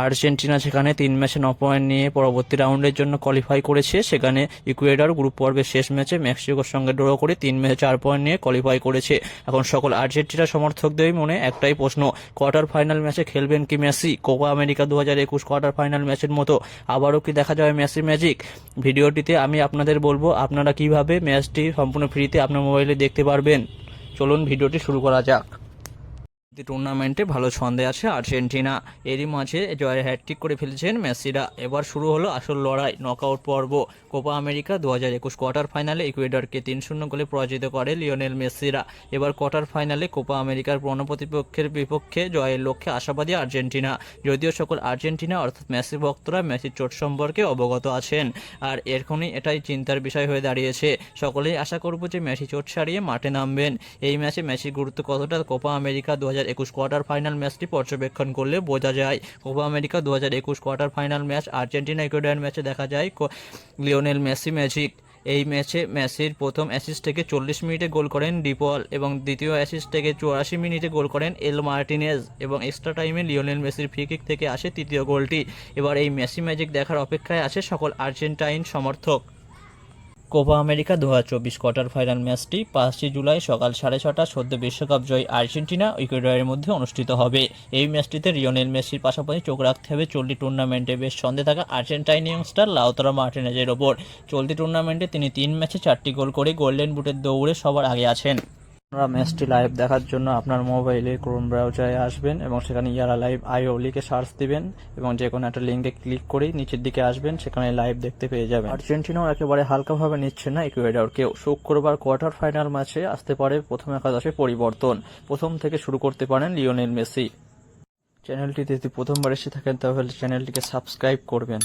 Argentina সেখানে 3 ম্যাচে 9 point নিয়ে পরবর্তী রাউন্ডের জন্য কোয়ালিফাই করেছে। সেখানে ইকুয়েডর গ্রুপ পর্বের শেষ ম্যাচে মেক্সিকোর সঙ্গে ড্র করে 3 ম্যাচে 4 পয়েন্ট নিয়ে কোয়ালিফাই করেছে। এখন সকল আর্জেন্টিনা সমর্থকদের মনে একটাই প্রশ্ন, কোয়ার্টার ফাইনাল ম্যাচে খেলবেন কি Messi? Copa America 2021 quarter final ম্যাচের মতো আবারও কি দেখা যাবে মেসি ম্যাজিক? ভিডিওটিতে আমি আপনাদের বলবো আপনারা কিভাবে ম্যাচটি সম্পূর্ণ ফ্রিতে আপনার মোবাইলে দেখতে পারবেন। চলুন ভিডিওটি শুরু করা যাক। টুর্নামেন্টে ভালো ছন্দে আছে আর্জেন্টিনা, এরই মাঝে জয়ের হ্যাটট্রিক করে ফেলেছেন মেসিরা। এবার শুরু হলো আসল লড়াই, নকআউট পর্ব। কোপা আমেরিকা 2021 কোয়ার্টার ফাইনালে ইকুয়েডরকে 3-0 গোলে পরাজিত করে লিওনেল মেসিরা। এবার কোয়ার্টার ফাইনালে কোপা আমেরিকার প্রতিপক্ষের বিপক্ষে জয়ের লক্ষ্যে আশাবাদী আর্জেন্টিনা। যদিও সকল আর্জেন্টিনা অর্থাৎ মেসি ভক্তরা মেসির চোট সম্পর্কে অবগত আছেন, আর এখনই এটাই চিন্তার বিষয় হয়ে দাঁড়িয়েছে। সকলেই আশা করব যে মেসি চোট সারিয়ে মাঠে নামবেন। এই ম্যাচে মেসির গুরুত্ব কতটা কোপা আমেরিকা 2021 কোয়ার্টার ফাইনাল ম্যাচটি পর্যবেক্ষণ করলে বোঝা যায়। Copa America 2021 quarter final match Argentina Ecuador ম্যাচে দেখা যায় লিওনেল মেসি ম্যাজিক। এই ম্যাচে মেসির প্রথম অ্যাসিস্ট থেকে 40 মিনিটে গোল করেন ডিপল এবং দ্বিতীয় অ্যাসিস্ট থেকে 84 মিনিটে গোল করেন এল মার্টিনেজ এবং এক্সট্রা টাইমে লিওনেল মেসির ফ্রি কিক থেকে আসে তৃতীয় গোলটি। এবার এই মেসি ম্যাজিক দেখার অপেক্ষায় আছে সকল আর্জেন্টাইন সমর্থক। কোপা আমেরিকা 2024 কোয়ার্টার ফাইনাল ম্যাচটি 5 জুলাই সকাল 6:30 সদ্য বিশ্বকাপ জয়ী আর্জেন্টিনা ইকুয়েডরের মধ্যে অনুষ্ঠিত হবে। এই ম্যাচটিতে লিওনেল মেসির পাশাপাশি চোখ রাখতে হবে চলতি টুর্নামেন্টে বেশ ছন্দে থাকা আর্জেন্টাইন ইয়ংস্টার লাউতারো মার্টিনেজের ওপর। চলতি টুর্নামেন্টে তিনি 3 ম্যাচে 4টি গোল করে গোল্ডেন বুটের দৌড়ে সবার আগে আছেন। আপনারা ম্যাচটি লাইভ দেখার জন্য আপনার মোবাইলে ক্রোম ব্রাউজারে আসবেন এবং সেখানে ইয়ারা লাইভ আইও লিখে সার্চ দিবেন এবং যে কোনো একটা লিঙ্কে ক্লিক করেই নিচের দিকে আসবেন, সেখানে লাইভ দেখতে পেয়ে যাবেন। আর্জেন্টিনাও একেবারে হালকাভাবে নিচ্ছে না ইকুয়েডরকেও। শুক্রবার কোয়ার্টার ফাইনাল ম্যাচে আসতে পারে প্রথম একাদশে পরিবর্তন। প্রথম থেকে শুরু করতে পারেন লিওনেল মেসি। চ্যানেলটিতে যদি প্রথমবার এসে থাকেন তাহলে চ্যানেলটিকে সাবস্ক্রাইব করবেন।